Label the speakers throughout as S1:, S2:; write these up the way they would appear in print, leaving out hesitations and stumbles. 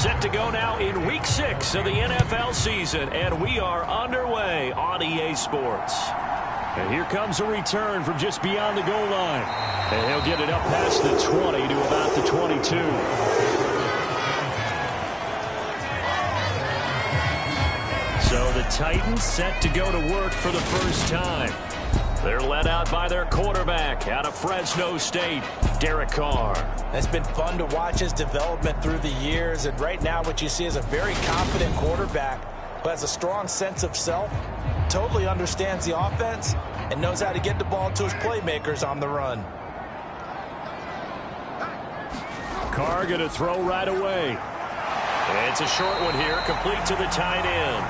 S1: Set to go now in Week 6 of the NFL season, and we are underway on EA Sports. And here comes a return from just beyond the goal line. And he'll get it up past the 20 to about the 22. So the Titans set to go to work for the first time. They're led out by their quarterback out of Fresno State, Derek Carr.
S2: It's been fun to watch his development through the years, and right now what you see is a very confident quarterback who has a strong sense of self, totally understands the offense, and knows how to get the ball to his playmakers on the run.
S1: Carr going to throw right away. It's a short one here, complete to the tight end.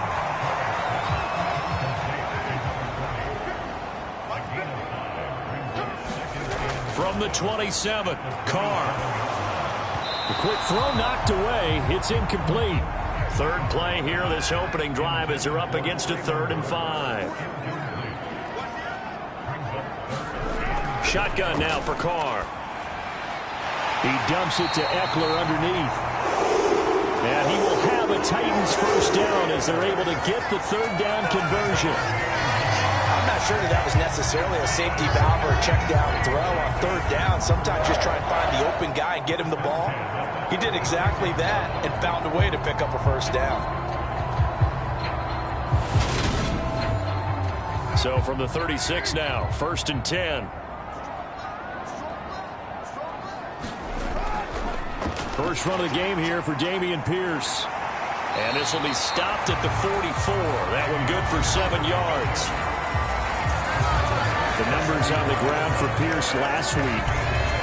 S1: From the 27, Carr. The quick throw knocked away. It's incomplete. Third play here this opening drive as they're up against a 3rd and 5. Shotgun now for Carr. He dumps it to Eckler underneath. And he will have a Titans first down as they're able to get the 3rd down conversion.
S2: I'm not sure that was necessarily a safety valve or a check down throw on 3rd down. Sometimes just try and find the open guy and get him the ball. He did exactly that and found a way to pick up a first down.
S1: So from the 36 now, 1st and 10. First run of the game here for Dameon Pierce. And this will be stopped at the 44. That one good for 7 yards. The numbers on the ground for Pierce last week.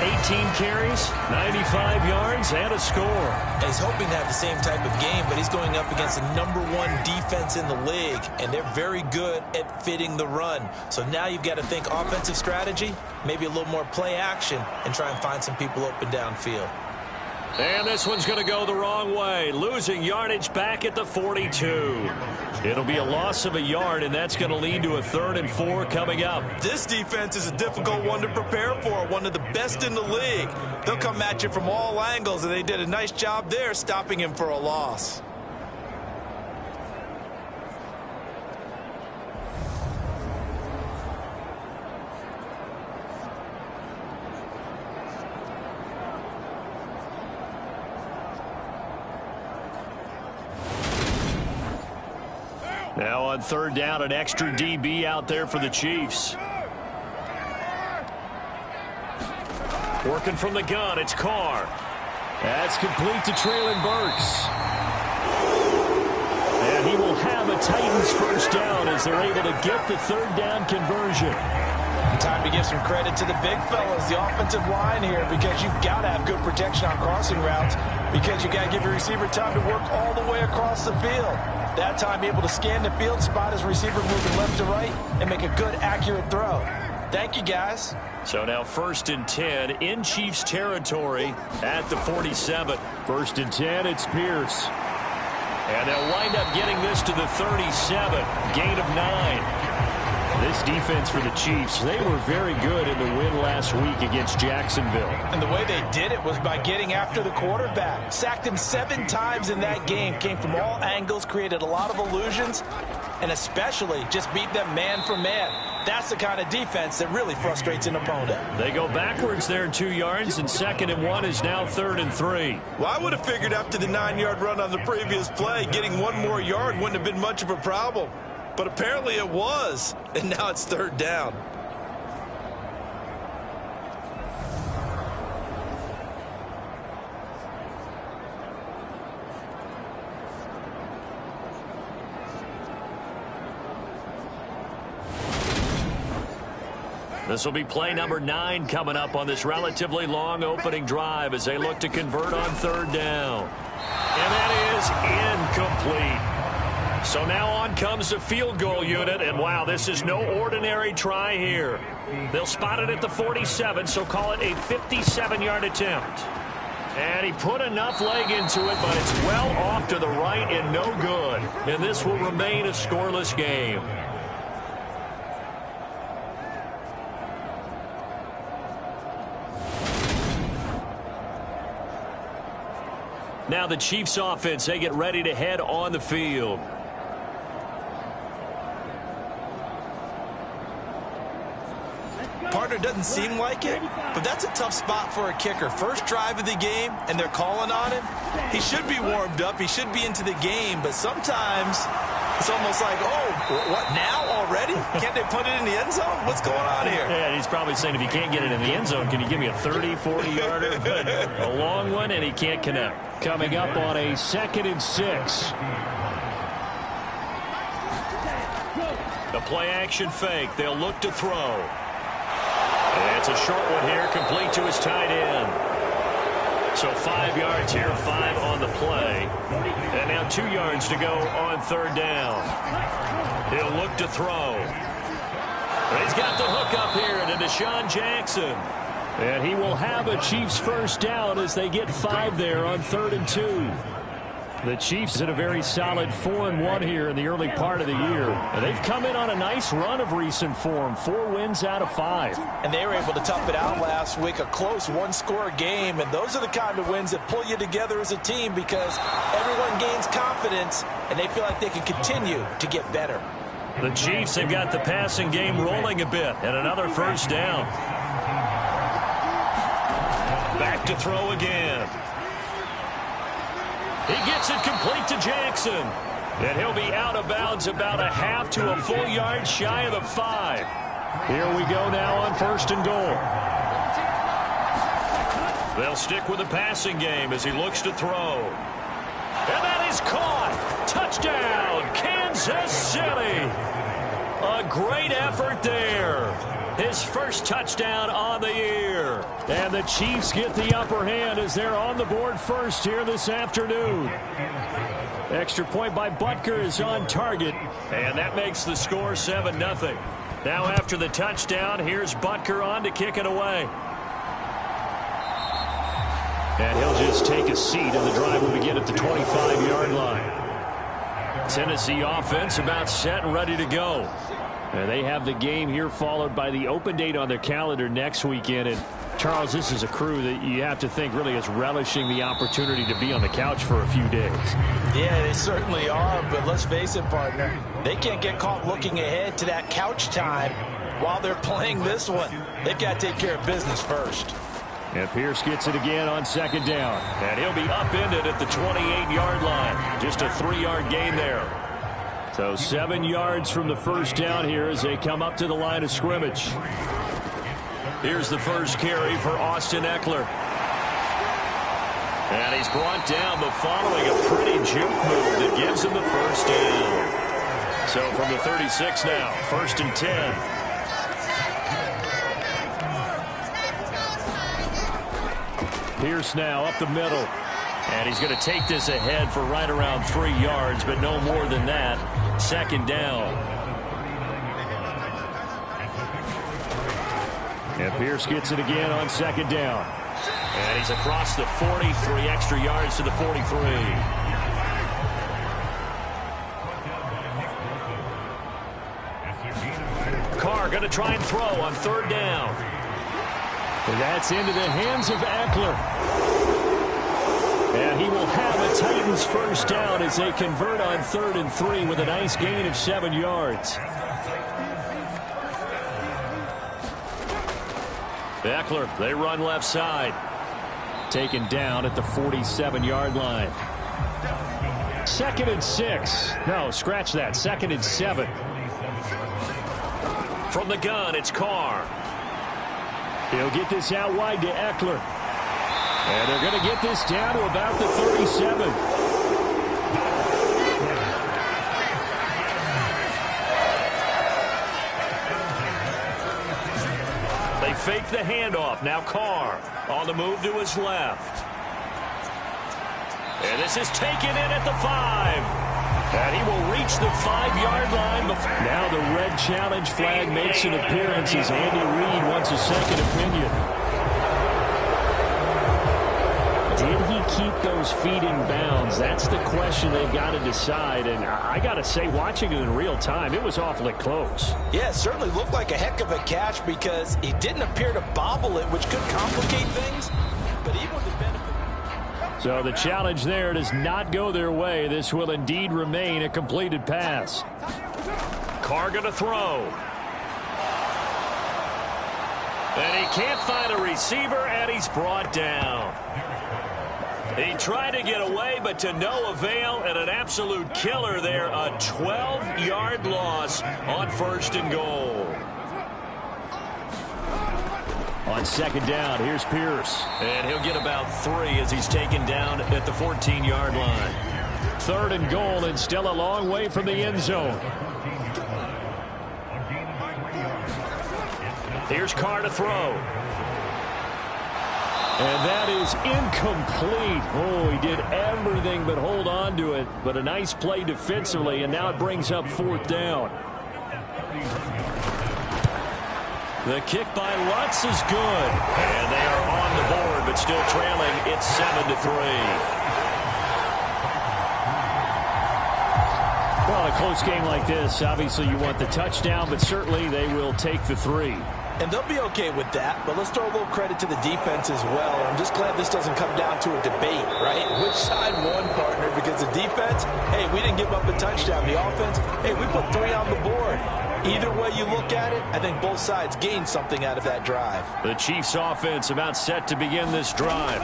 S1: 18 carries, 95 yards, and a score.
S2: And he's hoping to have the same type of game, but he's going up against the #1 defense in the league, and they're very good at fitting the run. So now you've got to think offensive strategy, maybe a little more play action, and try and find some people open downfield.
S1: And this one's going to go the wrong way, losing yardage back at the 42. It'll be a loss of a yard, and that's going to lead to a 3rd and 4 coming up.
S2: This defense is a difficult one to prepare for, one of the best in the league. They'll come at you from all angles, and they did a nice job there stopping him for a loss.
S1: Now on 3rd down, an extra DB out there for the Chiefs. Working from the gun, it's Carr. That's complete to Traylon Burks. And he will have a Titans first down as they're able to get the 3rd down conversion.
S2: Time to give some credit to the big fellas, the offensive line here, because you've got to have good protection on crossing routes, because you got to give your receiver time to work all the way across the field. That time, be able to scan the field, spot his receiver moving left to right, and make a good, accurate throw. Thank you, guys.
S1: So now 1st and 10 in Chiefs territory at the 47. 1st and 10, it's Pierce. And they'll wind up getting this to the 37, gain of 9. This defense for the Chiefs, they were very good in the win last week against Jacksonville.
S2: And the way they did it was by getting after the quarterback. Sacked him 7 times in that game. Came from all angles, created a lot of illusions, and especially just beat them man for man. That's the kind of defense that really frustrates an opponent.
S1: They go backwards there 2 yards, and 2nd and 1 is now 3rd and 3.
S2: Well, I would have figured after the 9-yard run on the previous play, getting 1 more yard wouldn't have been much of a problem. But apparently it was, and now it's 3rd down.
S1: This will be play number 9 coming up on this relatively long opening drive as they look to convert on 3rd down. And that is incomplete. So now on comes the field goal unit, and wow, this is no ordinary try here. They'll spot it at the 47, so call it a 57-yard attempt. And he put enough leg into it, but it's well off to the right and no good. And this will remain a scoreless game. Now the Chiefs offense, they get ready to head on the field.
S2: Partner, doesn't seem like it, but that's a tough spot for a kicker. First drive of the game, and they're calling on him. He should be warmed up. He should be into the game, but sometimes it's almost like, oh, what, now already? Can't they put it in the end zone? What's going on here?
S1: Yeah, he's probably saying, if you can't get it in the end zone, can you give me a 30, 40-yarder? But a long one, and he can't connect. Coming up on a 2nd and 6. The play-action fake. They'll look to throw. And it's a short one here, complete to his tight end. So 5 yards here, 5 on the play. And now 2 yards to go on 3rd down. He'll look to throw. And he's got the hook up here to Deshaun Jackson. And he will have a Chiefs first down as they get 5 there on 3rd and 2. The Chiefs in a very solid 4-1 here in the early part of the year. And they've come in on a nice run of recent form. 4 wins out of 5.
S2: And they were able to tough it out last week. A close one-score game. And those are the kind of wins that pull you together as a team because everyone gains confidence and they feel like they can continue to get better.
S1: The Chiefs have got the passing game rolling a bit. And another first down. Back to throw again. He gets it complete to Jackson. And he'll be out of bounds about a half to a full yard shy of the 5. Here we go now on 1st and goal. They'll stick with the passing game as he looks to throw. And that is caught. Touchdown, Kansas City. A great effort there. His first touchdown on the year. And the Chiefs get the upper hand as they're on the board first here this afternoon. Extra point by Butker is on target. And that makes the score 7-0. Now after the touchdown, here's Butker on to kick it away. And he'll just take a seat, and the drive will begin at the 25-yard line. Tennessee offense about set and ready to go. And they have the game here followed by the open date on their calendar next weekend. And Charles, this is a crew that you have to think really is relishing the opportunity to be on the couch for a few days.
S2: Yeah, they certainly are, but let's face it, partner. They can't get caught looking ahead to that couch time while they're playing this one. They've got to take care of business first.
S1: And Pierce gets it again on 2nd down. And he'll be upended at the 28-yard line. Just a 3-yard gain there. So 7 yards from the first down here as they come up to the line of scrimmage. Here's the first carry for Austin Eckler. And he's brought down, but following a pretty juke move that gives him the first down. So from the 36 now, 1st and 10. Pierce now up the middle. And he's going to take this ahead for right around 3 yards, but no more than that. 2nd down. And Pierce gets it again on 2nd down. And he's across the 40, 3 extra yards to the 43. Carr going to try and throw on 3rd down. And that's into the hands of Eckler. And he will have a Titans first down as they convert on 3rd and 3 with a nice gain of 7 yards. Eckler, they run left side. Taken down at the 47-yard line. 2nd and 6. No, scratch that. 2nd and 7. From the gun, it's Carr. He'll get this out wide to Eckler. And they're going to get this down to about the 37. They fake the handoff. Now Carr on the move to his left. And this is taken in at the 5. And he will reach the 5-yard line. Now the red challenge flag makes an appearance as Andy Reid wants a second opinion. Did he keep those feet in bounds? That's the question they've got to decide. And I got to say, watching it in real time, it was awfully close.
S2: Yeah, it certainly looked like a heck of a catch because he didn't appear to bobble it, which could complicate things. But even with the benefit...
S1: So the challenge there does not go their way. This will indeed remain a completed pass. Carr going to throw. And he can't find a receiver, and he's brought down. He tried to get away, but to no avail, and an absolute killer there. A 12-yard loss on 1st and goal. On 2nd down, here's Pierce. And he'll get about 3 as he's taken down at the 14-yard line. 3rd and goal, and still a long way from the end zone. Here's Carr to throw. And that is incomplete. Oh, he did everything but hold on to it. But a nice play defensively, and now it brings up 4th down. The kick by Lutz is good. And they are on the board, but still trailing. It's 7-3. Well, a close game like this, obviously you want the touchdown, but certainly they will take the 3.
S2: And they'll be okay with that, but let's throw a little credit to the defense as well. I'm just glad this doesn't come down to a debate, right? Which side won, partner? Because the defense, hey, we didn't give up a touchdown. The offense, hey, we put 3 on the board. Either way you look at it, I think both sides gained something out of that drive.
S1: The Chiefs offense about set to begin this drive.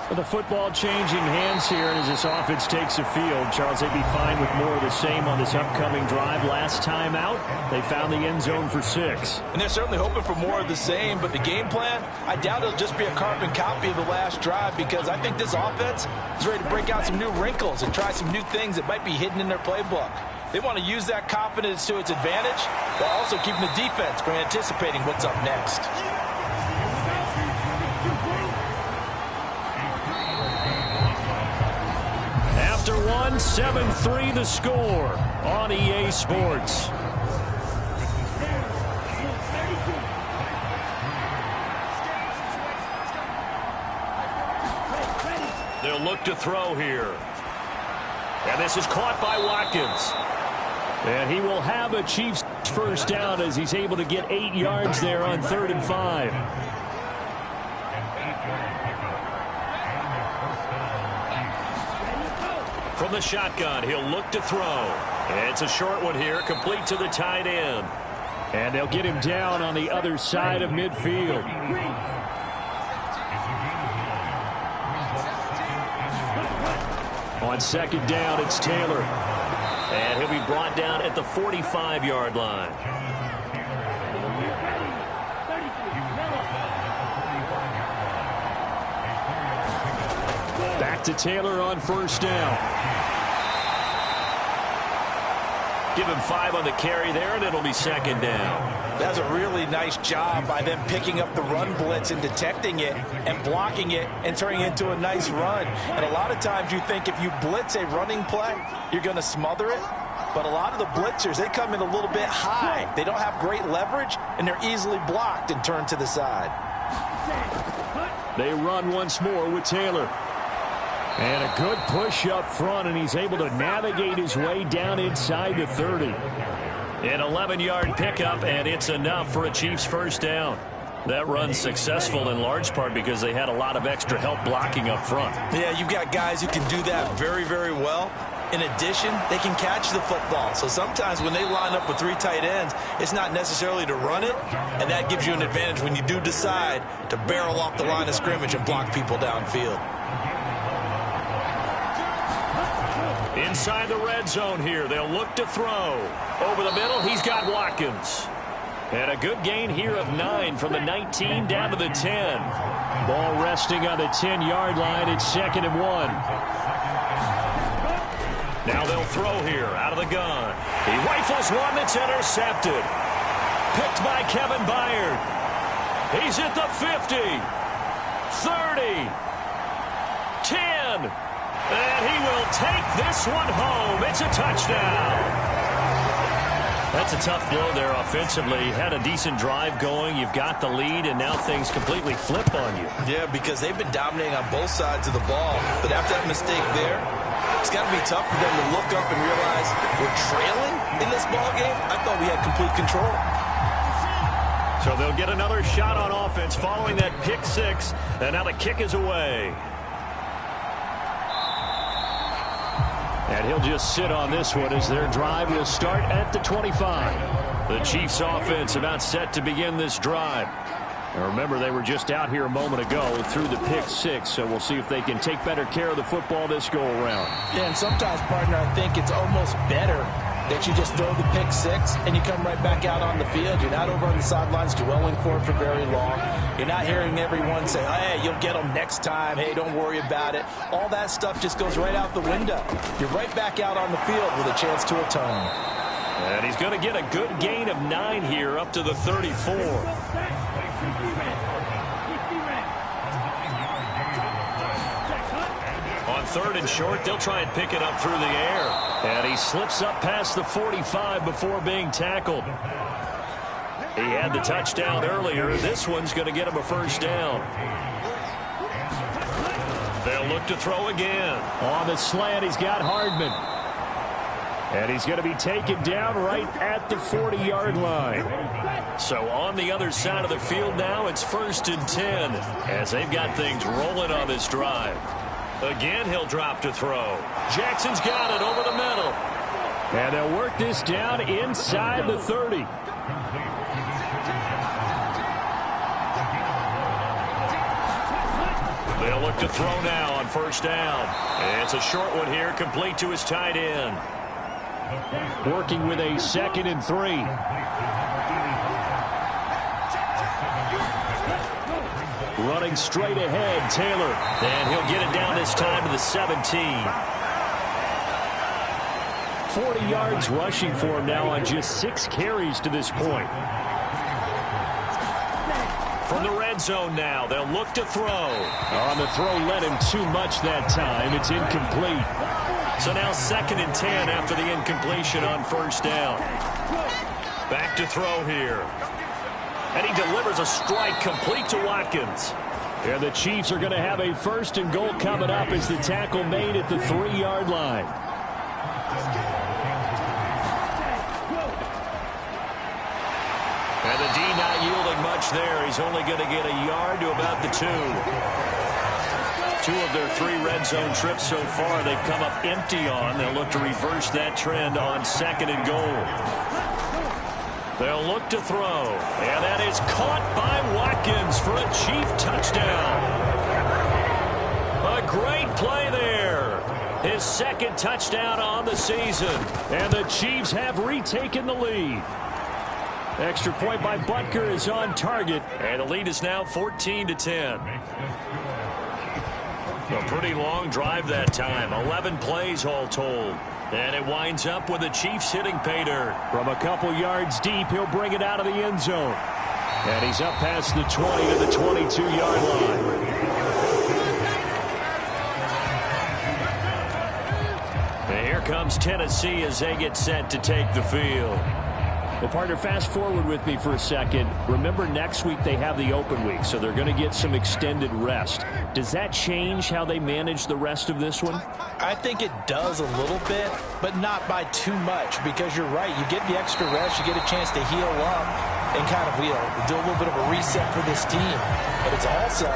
S1: With the football changing hands here as this offense takes the field. Charles, they'd be fine with more of the same on this upcoming drive. Last time out, they found the end zone for 6.
S2: And they're certainly hoping for more of the same, but the game plan, I doubt it'll just be a carbon copy of the last drive, because I think this offense is ready to break out some new wrinkles and try some new things that might be hidden in their playbook. They want to use that confidence to its advantage while also keeping the defense from anticipating what's up next.
S1: After 7-3 the score on EA Sports. They'll look to throw here. And this is caught by Watkins. And he will have a Chiefs first down as he's able to get 8 yards there on 3rd and 5. From the shotgun, he'll look to throw. It's a short one here, complete to the tight end. And they'll get him down on the other side of midfield. On 2nd down, it's Taylor. And he'll be brought down at the 45-yard line. Back to Taylor on 1st down. Give him 5 on the carry there, and it'll be 2nd down.
S2: That's a really nice job by them picking up the run blitz and detecting it and blocking it and turning it into a nice run. And a lot of times you think if you blitz a running play, you're going to smother it. But a lot of the blitzers, they come in a little bit high. They don't have great leverage, and they're easily blocked and turned to the side.
S1: They run once more with Taylor. And a good push up front, and he's able to navigate his way down inside the 30. An 11-yard pickup, and it's enough for a Chiefs first down. That run's successful in large part because they had a lot of extra help blocking up front.
S2: Yeah, you've got guys who can do that very, very well. In addition, they can catch the football. So sometimes when they line up with 3 tight ends, it's not necessarily to run it, and that gives you an advantage when you do decide to barrel off the line of scrimmage and block people downfield.
S1: Inside the red zone here, they'll look to throw. Over the middle, he's got Watkins. And a good gain here of 9 from the 19 down to the 10. Ball resting on the 10-yard line. It's 2nd and 1. Now they'll throw here out of the gun. He rifles one that's intercepted. Picked by Kevin Byard. He's at the 50, 30, 10. And he will take this one home. It's a touchdown. That's a tough blow there offensively. Had a decent drive going. You've got the lead, and now things completely flip on you.
S2: Yeah, because they've been dominating on both sides of the ball. But after that mistake there, it's got to be tough for them to look up and realize we're trailing in this ball game. I thought we had complete control.
S1: So they'll get another shot on offense following that pick 6, and now the kick is away. And he'll just sit on this one as their drive will start at the 25. The Chiefs offense about set to begin this drive. And remember, they were just out here a moment ago through the pick six, so we'll see if they can take better care of the football this go-around.
S2: Yeah, and sometimes, partner, I think it's almost better that you just throw the pick six and you come right back out on the field. You're not over on the sidelines dwelling for it for very long. You're not hearing everyone say, hey, you'll get them next time. Hey, don't worry about it. All that stuff just goes right out the window. You're right back out on the field with a chance to atone.
S1: And he's going to get a good gain of 9 here up to the 34. On 3rd and short, they'll try and pick it up through the air. And he slips up past the 45 before being tackled. He had the touchdown earlier. This one's going to get him a first down. They'll look to throw again. On the slant, he's got Hardman. And he's going to be taken down right at the 40-yard line. So on the other side of the field now, it's 1st and 10 as they've got things rolling on this drive. Again, he'll drop to throw. Jackson's got it over the middle. And they'll work this down inside the 30. They'll look to throw now on 1st down. It's a short one here, complete to his tight end. Working with a 2nd and 3. Running straight ahead, Taylor. And he'll get it down this time to the 17. 40 yards rushing for him now on just 6 carries to this point. From the red zone now, they'll look to throw. On the throw, led him too much that time. It's incomplete. So now 2nd and 10 after the incompletion on 1st down. Back to throw here. And he delivers a strike complete to Watkins. And the Chiefs are going to have a 1st and goal coming up as the tackle made at the 3-yard line. And the D not yielding much there. He's only going to get a yard to about the 2. 2 of their 3 red zone trips so far they've come up empty on. They'll look to reverse that trend on 2nd and goal. They'll look to throw. And that is caught by Watkins for a Chief touchdown. A great play there. His 2nd touchdown on the season. And the Chiefs have retaken the lead. Extra point by Butker is on target. And the lead is now 14-10. A pretty long drive that time. 11 plays all told. And it winds up with the Chiefs hitting pay dirt. From a couple yards deep, he'll bring it out of the end zone. And he's up past the 20 to the 22-yard line. And here comes Tennessee as they get set to take the field. Well, partner, fast forward with me for a second. Remember, next week they have the open week, so they're going to get some extended rest. Does that change how they manage the rest of this one?
S2: I think it does a little bit, but not by too much, because you're right. You get the extra rest, you get a chance to heal up and kind of, do a little bit of a reset for this team. But it's also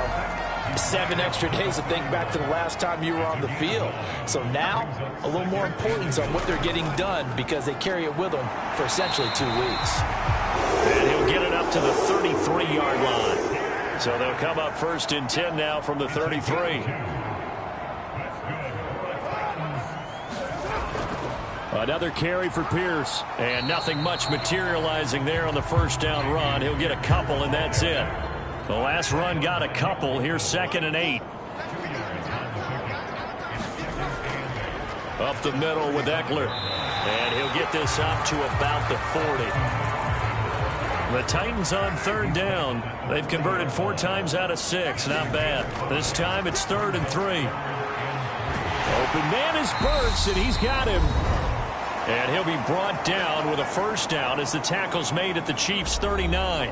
S2: 7 extra days to think back to the last time you were on the field. So now, a little more importance on what they're getting done because they carry it with them for essentially 2 weeks.
S1: And he'll get it up to the 33-yard line. So they'll come up 1st and 10 now from the 33. Another carry for Pierce. And nothing much materializing there on the 1st down run. He'll get a couple, and that's it. The last run got a couple. Here's 2nd and 8. Up the middle with Eckler. And he'll get this up to about the 40. The Titans on 3rd down. They've converted 4 times out of 6. Not bad. This time it's 3rd and 3. Open man is Burks, and he's got him. And he'll be brought down with a 1st down as the tackle's made at the Chiefs' 39.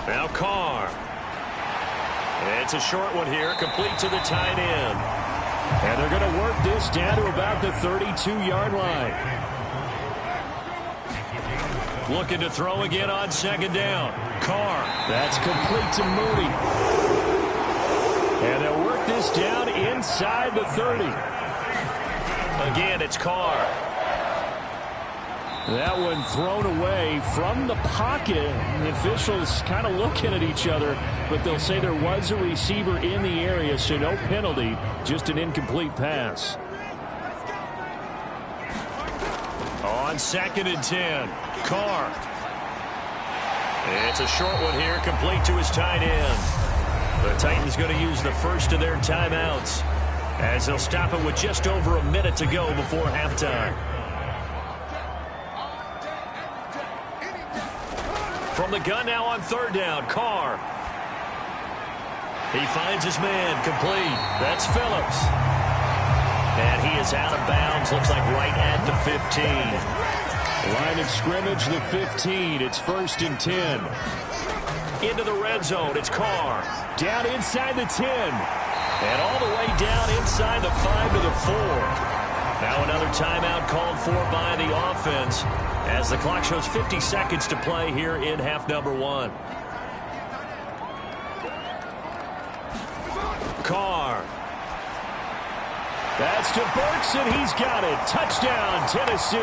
S1: Now Carr. It's a short one here, complete to the tight end. And they're going to work this down to about the 32-yard line. Looking to throw again on second down. Carr. That's complete to Mooney. And they'll work this down inside the 30. Again, it's Carr. That one thrown away from the pocket. The officials kind of looking at each other, but they'll say there was a receiver in the area, so no penalty, just an incomplete pass. On 2nd and 10, Carr. It's a short one here, complete to his tight end. The Titans going to use the first of their timeouts as they'll stop it with just over a minute to go before halftime. From the gun now on 3rd down, Carr. He finds his man, complete. That's Phillips. And he is out of bounds, looks like right at the 15. Line of scrimmage, the 15. It's 1st and 10. Into the red zone, it's Carr. Down inside the 10. And all the way down inside the 5 to the 4. Now another timeout called for by the offense as the clock shows 50 seconds to play here in half number 1. Carr. That's to Burks, and he's got it. Touchdown, Tennessee.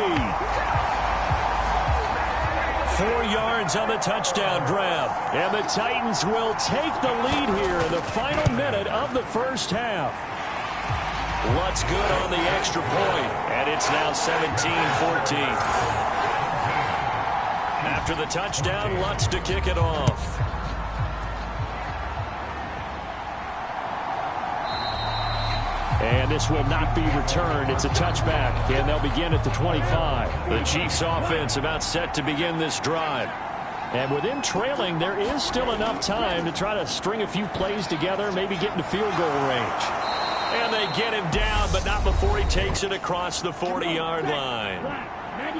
S1: 4 yards on the touchdown grab. And the Titans will take the lead here in the final minute of the first half. Lutz good on the extra point, and it's now 17-14. After the touchdown, Lutz to kick it off. And this will not be returned. It's a touchback, and they'll begin at the 25. The Chiefs offense about set to begin this drive. And with them trailing, there is still enough time to try to string a few plays together, maybe get into field goal range. And they get him down, but not before he takes it across the 40-yard line.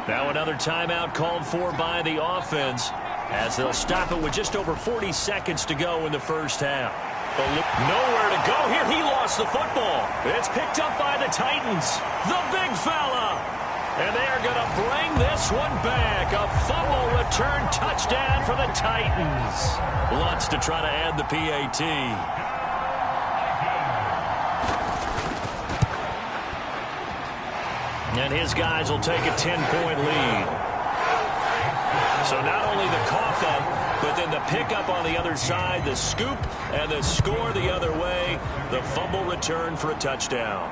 S1: Now another timeout called for by the offense as they'll stop it with just over 40 seconds to go in the first half. Nowhere to go here. He lost the football. It's picked up by the Titans. The big fella. And they are going to bring this one back. A fumble return touchdown for the Titans. Lutz to try to add the PAT. And his guys will take a 10-point lead. So not only the cough up, but then the pickup on the other side, the scoop, and the score the other way. The fumble return for a touchdown.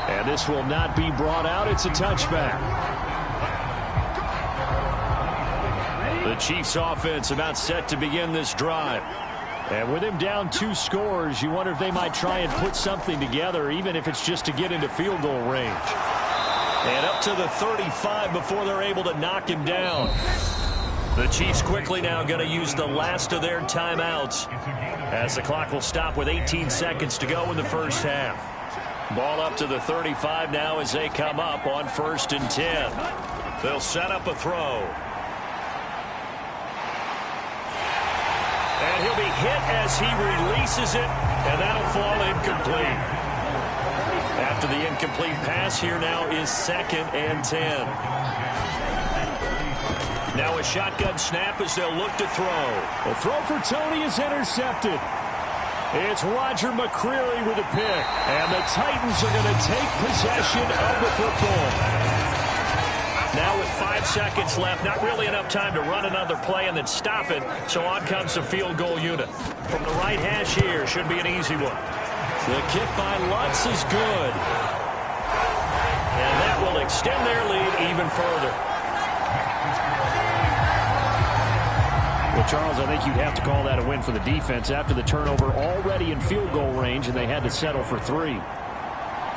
S1: And this will not be brought out. It's a touchback. The Chiefs offense about set to begin this drive. And with him down 2 scores, you wonder if they might try and put something together, even if it's just to get into field goal range. And up to the 35 before they're able to knock him down. The Chiefs quickly now going to use the last of their timeouts as the clock will stop with 18 seconds to go in the first half. Ball up to the 35 now as they come up on 1st and 10. They'll set up a throw. And he'll be hit as he releases it, and that'll fall incomplete. After the incomplete pass, here now is 2nd and 10. Now a shotgun snap as they'll look to throw. The throw for Tony is intercepted. It's Roger McCreary with a pick. And the Titans are going to take possession of the football. Now with 5 seconds left, not really enough time to run another play and then stop it. So on comes the field goal unit. From the right hash here, should be an easy one. The kick by Lutz is good. And that will extend their lead even further. Well, Charles, I think you'd have to call that a win for the defense after the turnover already in field goal range, and they had to settle for 3.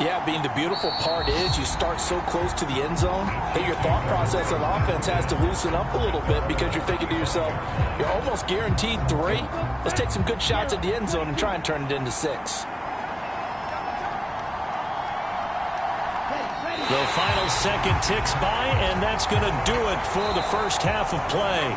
S2: Yeah, being the beautiful part is you start so close to the end zone that your thought process on offense has to loosen up a little bit because you're thinking to yourself, you're almost guaranteed 3. Let's take some good shots at the end zone and try and turn it into 6.
S1: The final second ticks by, and that's going to do it for the first half of play.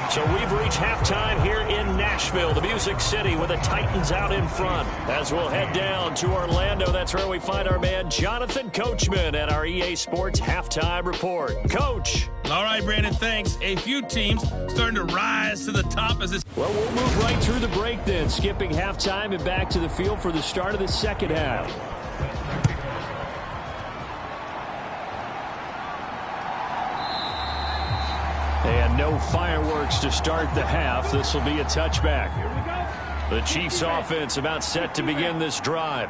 S1: So we've reached halftime here in Nashville, the Music City, with the Titans out in front. As we'll head down to Orlando, that's where we find our man Jonathan Coachman at our EA Sports Halftime Report. Coach.
S3: All right, Brandon, thanks. A few teams starting to rise to the top as this.
S1: Well, we'll move right through the break then, skipping halftime and back to the field for the start of the second half. And no fireworks to start the half. This will be a touchback. The Chiefs offense about set to begin this drive.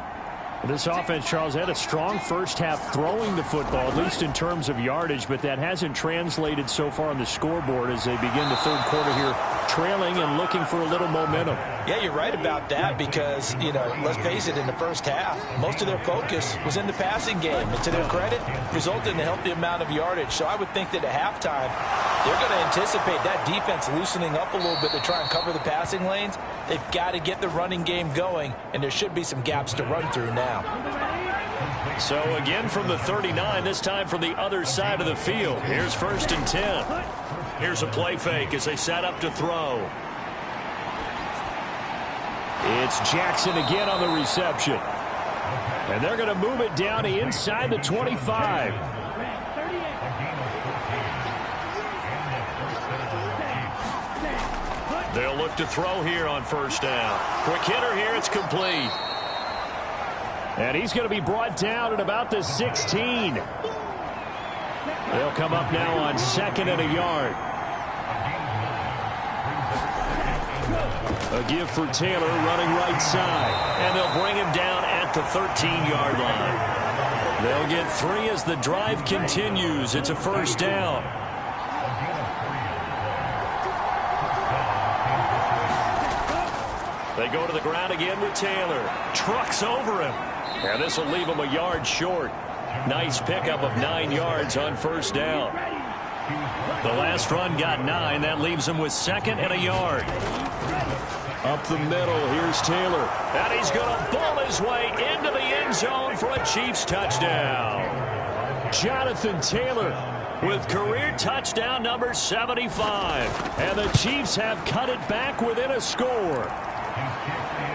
S1: This offense, Charles, had a strong first half throwing the football, at least in terms of yardage, but that hasn't translated so far on the scoreboard as they begin the third quarter here, trailing and looking for a little momentum.
S2: Yeah, you're right about that because, let's face it, in the first half, most of their focus was in the passing game. And to their credit, resulted in a healthy amount of yardage. So I would think that at halftime, they're going to anticipate that defense loosening up a little bit to try and cover the passing lanes. They've got to get the running game going, and there should be some gaps to run through now.
S1: So again from the 39, this time from the other side of the field. Here's 1st and 10. Here's a play fake as they set up to throw. It's Jackson again on the reception. And they're going to move it down to inside the 25. They'll look to throw here on 1st down. Quick hitter here, it's complete. And he's going to be brought down at about the 16. They'll come up now on 2nd and a yard. A give for Taylor running right side. And they'll bring him down at the 13-yard line. They'll get 3 as the drive continues. It's a 1st down. They go to the ground again with Taylor. Trucks over him. And this will leave him a yard short. Nice pickup of 9 yards on 1st down. The last run got 9. That leaves him with 2nd and a yard. Up the middle, here's Taylor. And he's going to ball his way into the end zone for a Chiefs touchdown. Jonathan Taylor with career touchdown number 75. And the Chiefs have cut it back within a score.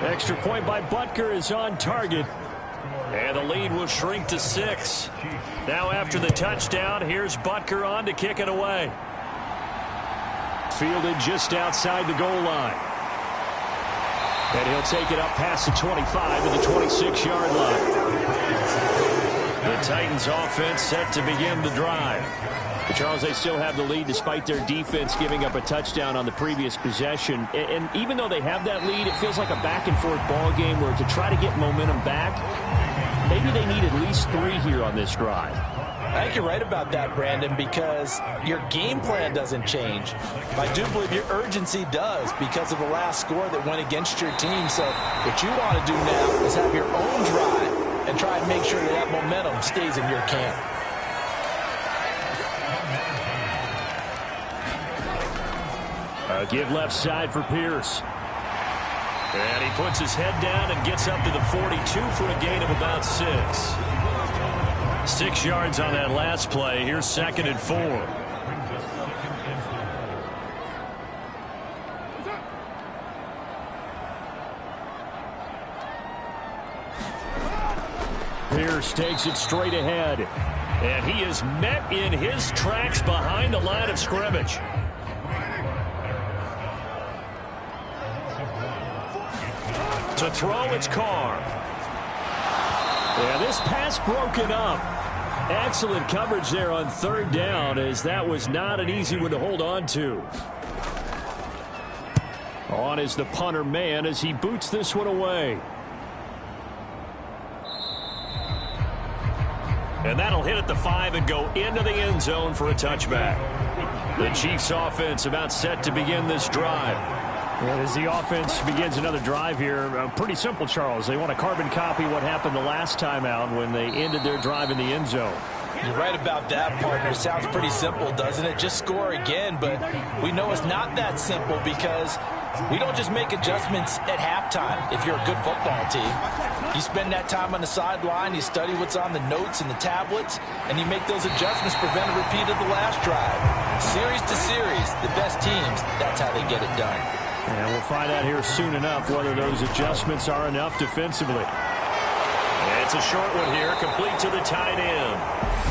S1: Extra point by Butker is on target. And the lead will shrink to 6. Now after the touchdown, here's Butker on to kick it away. Fielded just outside the goal line. And he'll take it up past the 25 to the 26-yard line. The Titans offense set to begin the drive. But Charles, they still have the lead despite their defense giving up a touchdown on the previous possession. And even though they have that lead, it feels like a back-and-forth ball game where to try to get momentum back, maybe they need at least 3 here on this drive.
S2: I think you're right about that, Brandon, because your game plan doesn't change. I do believe your urgency does because of the last score that went against your team. So what you want to do now is have your own drive and try and make sure that that momentum stays in your camp.
S1: Give left side for Pierce. And he puts his head down and gets up to the 42 for a gain of about 6. 6 yards on that last play. Here's 2nd and 4. Pierce takes it straight ahead. And he is met in his tracks behind the line of scrimmage. To throw, it's Carr. Yeah, this pass broken up. Excellent coverage there on 3rd down, as that was not an easy one to hold on to. On is the punter man as he boots this one away. And that'll hit at the 5 and go into the end zone for a touchback. The Chiefs offense about set to begin this drive. And as the offense begins another drive here, pretty simple, Charles. They want to carbon copy what happened the last time out when they ended their drive in the end zone.
S2: You're right about that, partner. Sounds pretty simple, doesn't it? Just score again, but we know it's not that simple because we don't just make adjustments at halftime if you're a good football team. You spend that time on the sideline, you study what's on the notes and the tablets, and you make those adjustments to prevent a repeat of the last drive. Series to series, the best teams, that's how they get it done.
S1: And we'll find out here soon enough whether those adjustments are enough defensively. And it's a short one here, complete to the tight end.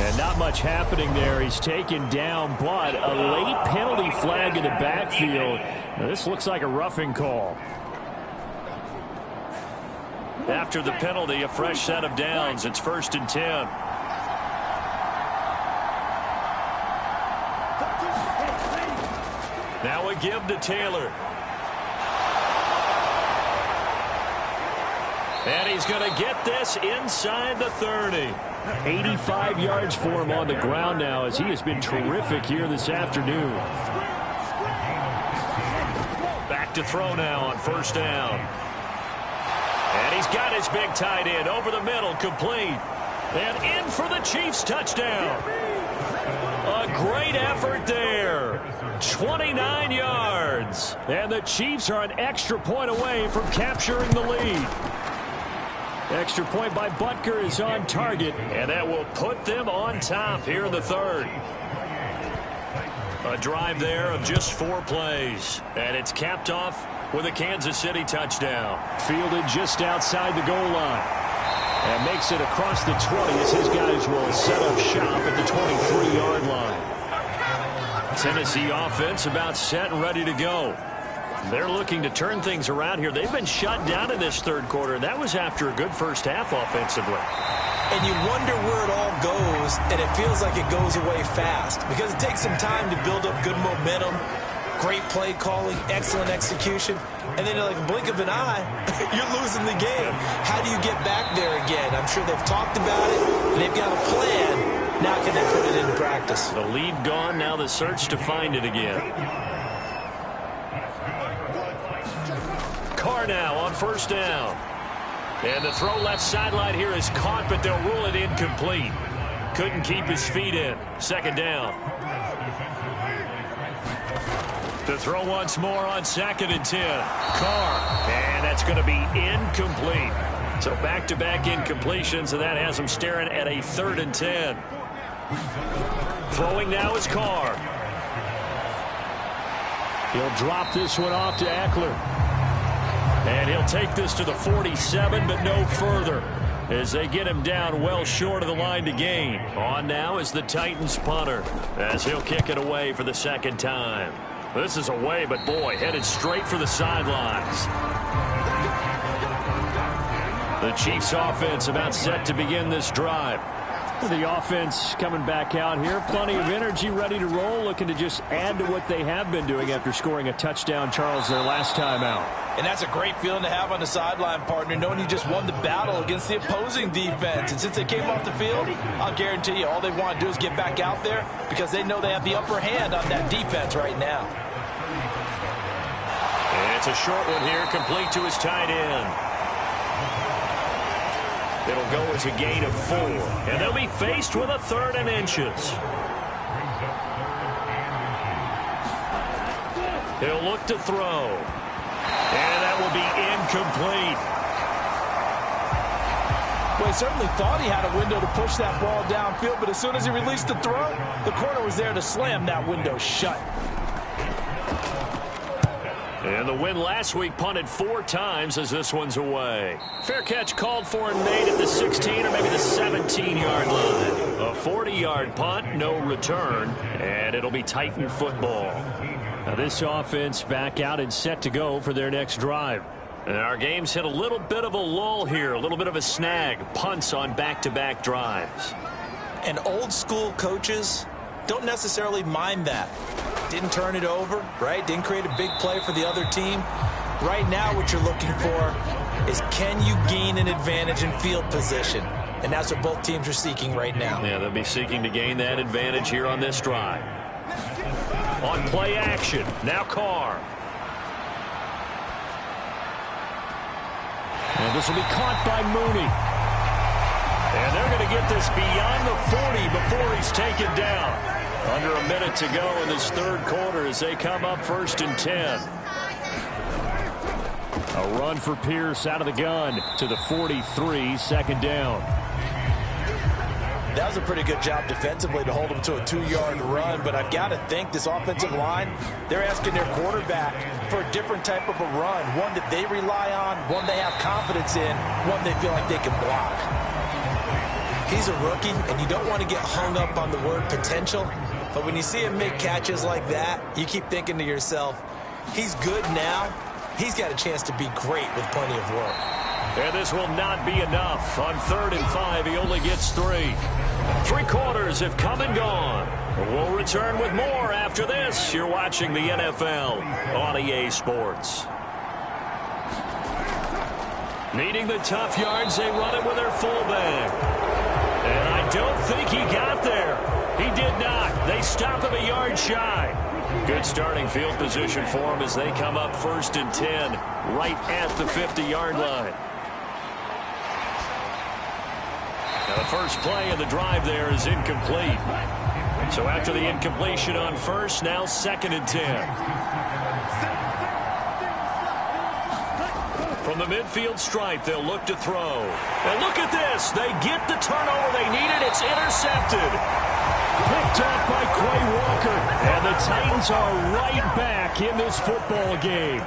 S1: And not much happening there. He's taken down, but a late penalty flag in the backfield. Now, this looks like a roughing call. After the penalty, a fresh set of downs. It's 1st and 10. Now a give to Taylor. And he's going to get this inside the 30. 85 yards for him on the ground now as he has been terrific here this afternoon. Back to throw now on 1st down. And he's got his big tight end over the middle, complete. And in for the Chiefs touchdown. A great effort there. 29 yards. And the Chiefs are an extra point away from capturing the lead. Extra point by Butker is on target, and that will put them on top here in the 3rd. A drive there of just 4 plays, and it's capped off with a Kansas City touchdown. Fielded just outside the goal line, and makes it across the 20 as his guys will set up shop at the 23-yard line. Tennessee offense about set and ready to go. They're looking to turn things around here. They've been shut down in this 3rd quarter, and that was after a good first half offensively.
S2: And you wonder where it all goes, and it feels like it goes away fast because it takes some time to build up good momentum, great play calling, excellent execution, and then like a blink of an eye, you're losing the game. How do you get back there again? I'm sure they've talked about it, and they've got a plan. Now can they put it into practice?
S1: The lead gone, now the search to find it again. Carr now on 1st down. And the throw left sideline here is caught, but they'll rule it incomplete. Couldn't keep his feet in. 2nd down. To throw once more on 2nd and 10. Carr. And that's going to be incomplete. So back-to-back incompletions, and that has him staring at a 3rd and 10. Throwing now is Carr. He'll drop this one off to Eckler. And he'll take this to the 47, but no further, as they get him down well short of the line to gain. On now is the Titans punter, as he'll kick it away for the 2nd time. This is away, but boy, headed straight for the sidelines. The Chiefs offense about set to begin this drive. The offense coming back out here. Plenty of energy, ready to roll, looking to just add to what they have been doing after scoring a touchdown, Charles, their last time out.
S2: And that's a great feeling to have on the sideline, partner, knowing you just won the battle against the opposing defense. And since they came off the field, I'll guarantee you all they want to do is get back out there because they know they have the upper hand on that defense right now.
S1: And it's a short one here, complete to his tight end. It'll go as a gain of 4. And they'll be faced with a 3rd and inches. He'll look to throw. And that will be incomplete.
S2: Well, he certainly thought he had a window to push that ball downfield, but as soon as he released the throw, the corner was there to slam that window shut.
S1: And the win last week punted 4 times as this one's away. Fair catch called for and made at the 16 or maybe the 17-yard line. A 40-yard punt, no return, and it'll be Titan football. Now this offense back out and set to go for their next drive. And our game's hit a little bit of a lull here, a little bit of a snag. Punts on back-to-back drives.
S2: And old school coaches don't necessarily mind that. Didn't turn it over, right? Didn't create a big play for the other team. Right now what you're looking for is can you gain an advantage in field position? And that's what both teams are seeking right now.
S1: Yeah, they'll be seeking to gain that advantage here on this drive. On play action, now Carr. And this will be caught by Mooney. And they're going to get this beyond the 40 before he's taken down. Under a minute to go in this 3rd quarter as they come up 1st and 10. A run for Pierce out of the gun to the 43, 2nd down.
S2: That was a pretty good job defensively to hold them to a 2-yard run, but I've got to think this offensive line, they're asking their quarterback for a different type of a run, one that they rely on, one they have confidence in, one they feel like they can block. He's a rookie, and you don't want to get hung up on the word potential, but when you see him make catches like that, you keep thinking to yourself, he's good now, he's got a chance to be great with plenty of work.
S1: And this will not be enough. On 3rd and 5, he only gets 3. 3 quarters have come and gone. We'll return with more after this. You're watching the NFL on EA Sports. Needing the tough yards, they run it with their fullback. And I don't think he got there. He did not. They stop him a yard shy. Good starting field position for him as they come up 1st and 10, right at the 50-yard line. Now the first play of the drive there is incomplete. So after the incompletion on 1st, now 2nd and 10. From the midfield stripe, they'll look to throw. And look at this. They get the turnover they needed. It's intercepted. Picked off by Quay Walker. And the Titans are right back in this football game.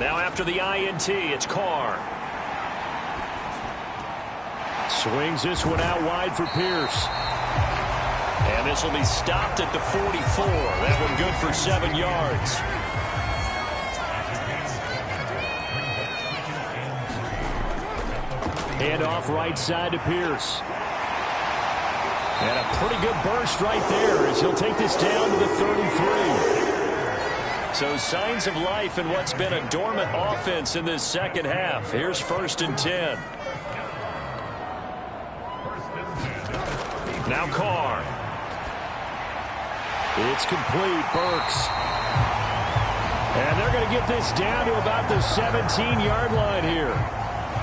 S1: Now after the INT, it's Carr. Swings this one out wide for Pierce. And this will be stopped at the 44. That one good for 7 yards. Hand off right side to Pierce. And a pretty good burst right there as he'll take this down to the 33. So signs of life in what's been a dormant offense in this second half. Here's 1st and 10. Now Carr. It's complete. Burks. And they're going to get this down to about the 17-yard line here.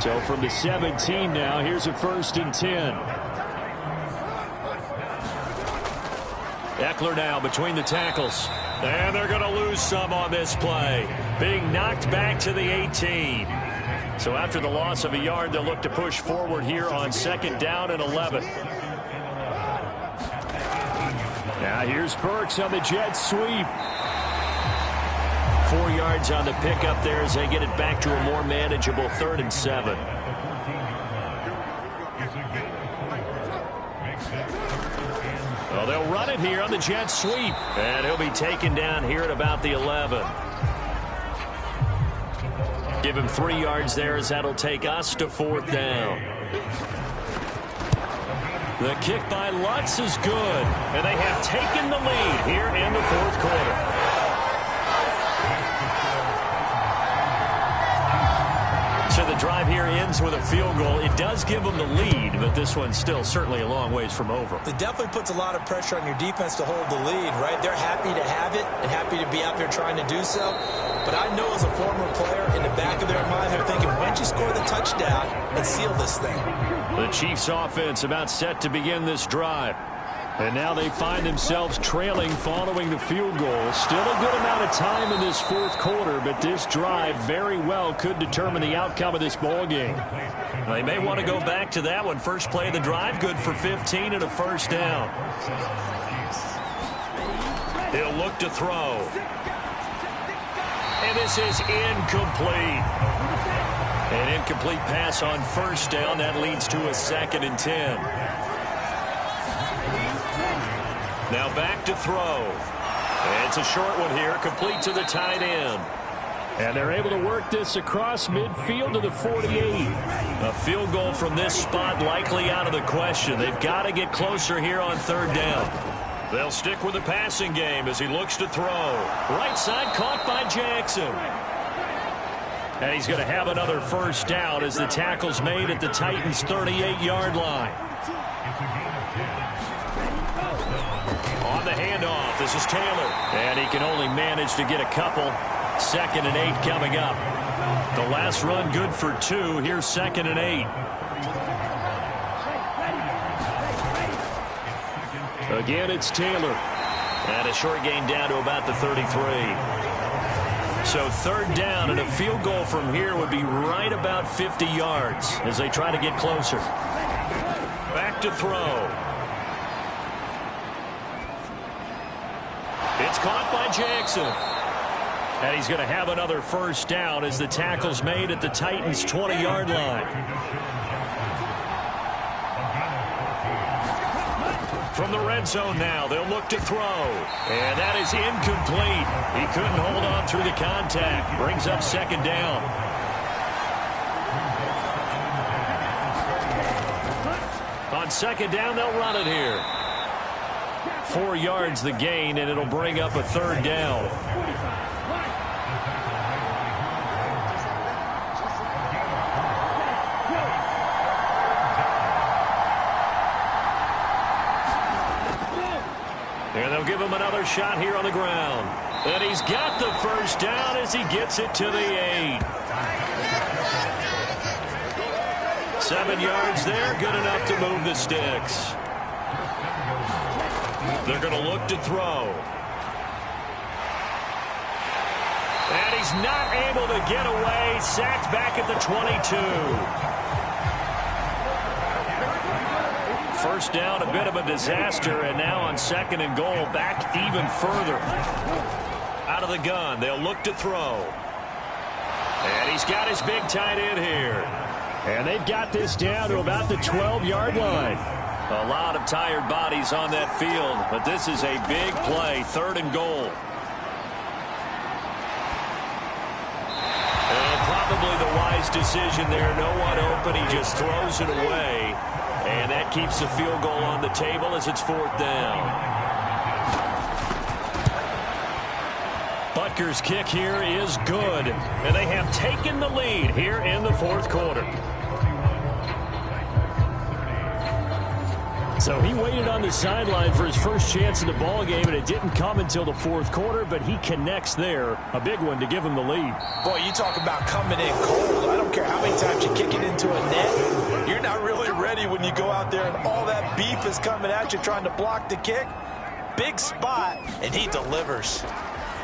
S1: So from the 17 now, here's a 1st and 10. Eckler now between the tackles. And they're going to lose some on this play. Being knocked back to the 18. So after the loss of a yard, they'll look to push forward here on 2nd down and 11. Now here's Burks on the jet sweep. 4 yards on the pickup there as they get it back to a more manageable 3rd and 7. Well, they'll run it here on the jet sweep. And he'll be taken down here at about the 11. Give him 3 yards there as that'll take us to 4th down. The kick by Lutz is good. And they have taken the lead here in the 4th quarter. So the drive here ends with a field goal. It does give them the lead, but this one's still certainly a long ways from over.
S2: It definitely puts a lot of pressure on your defense to hold the lead, right? They're happy to have it and happy to be out there trying to do so. But I know as a former player, in the back of their mind, they're thinking, why don't you score the touchdown and seal this thing?
S1: The Chiefs offense about set to begin this drive. And now they find themselves trailing following the field goal. Still a good amount of time in this 4th quarter, but this drive very well could determine the outcome of this ball game. They may want to go back to that one. First play of the drive, good for 15 and a 1st down. He'll look to throw. And this is incomplete. An incomplete pass on 1st down. That leads to a 2nd and 10. Now back to throw. It's a short one here, complete to the tight end. And they're able to work this across midfield to the 48. A field goal from this spot likely out of the question. They've got to get closer here on 3rd down. They'll stick with the passing game as he looks to throw. Right side caught by Jackson. And he's going to have another 1st down as the tackle's made at the Titans' 38-yard line. On the handoff, this is Taylor. And he can only manage to get a couple. 2nd and 8 coming up. The last run good for 2. Here's 2nd and 8. Again, it's Taylor. And a short gain down to about the 33. So third down, and a field goal from here would be right about 50 yards as they try to get closer. Back to throw. It's caught by Jackson. And he's going to have another first down as the tackle's made at the Titans' 20-yard line. From the red zone now, they'll look to throw. And that is incomplete. He couldn't hold on through the contact. Brings up second down. On second down, they'll run it here. 4 yards the gain, and it'll bring up a third down. And they'll give him another shot here on the ground. And he's got the first down as he gets it to the 8. 7 yards there, good enough to move the sticks. They're going to look to throw. And he's not able to get away. Sacked back at the 22. First down, a bit of a disaster, and now on second and goal, back even further. Out of the gun, they'll look to throw. And he's got his big tight end here. And they've got this down to about the 12-yard line. A lot of tired bodies on that field, but this is a big play, third and goal. And probably the wise decision there. No one open, he just throws it away. And that keeps the field goal on the table as it's fourth down. Butker's kick here is good, and they have taken the lead here in the fourth quarter. So he waited on the sideline for his first chance in the ball game, and it didn't come until the fourth quarter, but he connects there. A big one to give him the lead.
S2: Boy, you talk about coming in cold. I don't care how many times you kick it into a net. You're not really ready when you go out there and all that beef is coming at you trying to block the kick. Big spot, and he delivers.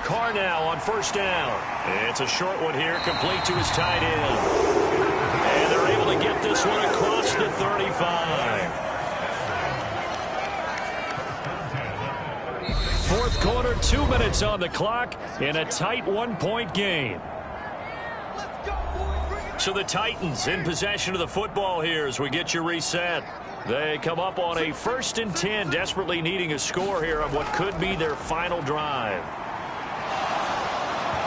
S1: Carr now on first down. It's a short one here, complete to his tight end. And they're able to get this one across the 35. Fourth quarter, 2 minutes on the clock in a tight one-point game. So the Titans in possession of the football here as we get you reset. They come up on a 1st and 10, desperately needing a score here on what could be their final drive.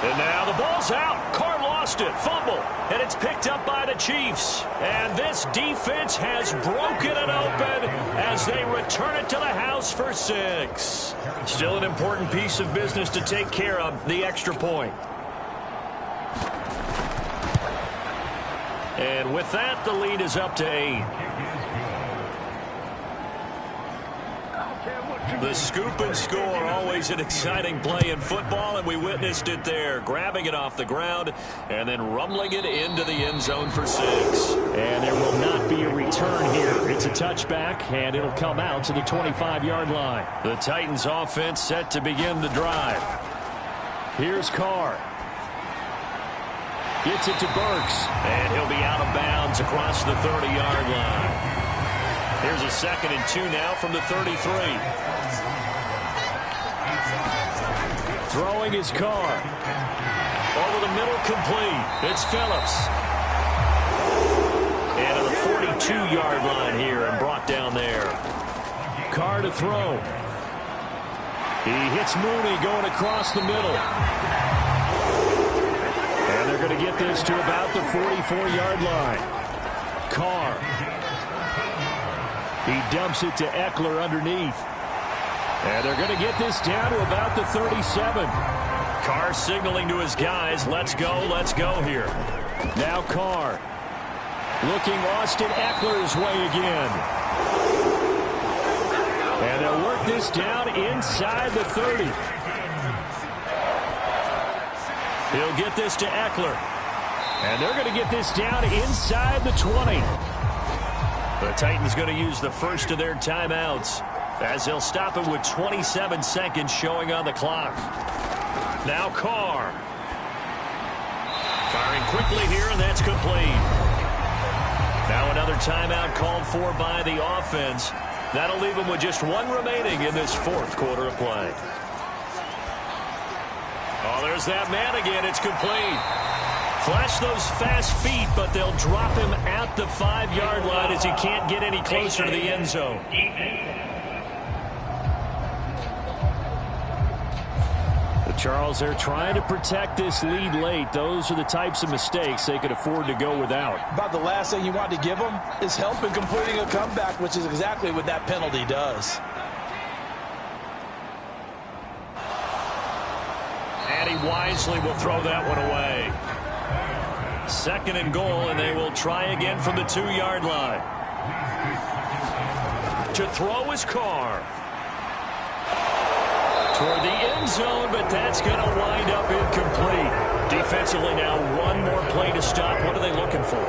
S1: And now the ball's out. Carr lost it. Fumble. And it's picked up by the Chiefs. And this defense has broken it open as they return it to the house for 6. Still an important piece of business to take care of, the extra point. And with that, the lead is up to 8. The scoop and score, always an exciting play in football, and we witnessed it there. Grabbing it off the ground and then rumbling it into the end zone for 6.
S3: And there will not be a return here. It's a touchback, and it'll come out to the 25-yard line.
S1: The Titans offense set to begin the drive.
S3: Here's Carr. Gets it to Burks.
S1: And he'll be out of bounds across the 30-yard line. Here's a 2nd and 2 now from the 33.
S3: Throwing his Carr.
S1: Over the middle, complete. It's Phillips. And on the 42-yard line here and brought down there.
S3: Carr to throw. He hits Mooney going across the middle. And they're going to get this to about the 44-yard line. Carr. He dumps it to Eckler underneath. And they're going to get this down to about the 37.
S1: Carr signaling to his guys, let's go here.
S3: Now Carr. Looking Austin Eckler's way again. And they'll work this down inside the 30. He'll get this to Eckler. And they're going to get this down inside the 20.
S1: The Titans going to use the first of their timeouts as they'll stop it with 27 seconds showing on the clock. Now Carr. Firing quickly here, and that's complete. Now another timeout called for by the offense. That'll leave them with just one remaining in this fourth quarter of play. Oh, there's that man again. It's complete. Flash those fast feet, but they'll drop him at the 5-yard line as he can't get any closer to the end zone.
S3: Charles, they're trying to protect this lead late. Those are the types of mistakes they could afford to go without.
S2: About the last thing you want to give them is help in completing a comeback, which is exactly what that penalty does.
S1: And he wisely will throw that one away. 2nd and goal, and they will try again from the 2-yard line. To throw is Carr. Toward the end zone, but that's going to wind up incomplete. Defensively now, one more play to stop. What are they looking for?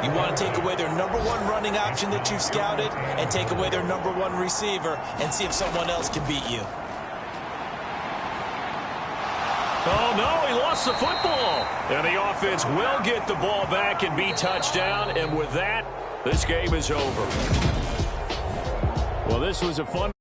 S2: You want to take away their number one running option that you've scouted and take away their number one receiver and see if someone else can beat you.
S1: Oh, no, he lost the football. And the offense will get the ball back and be touchdown. And with that, this game is over.
S3: Well, this was a fun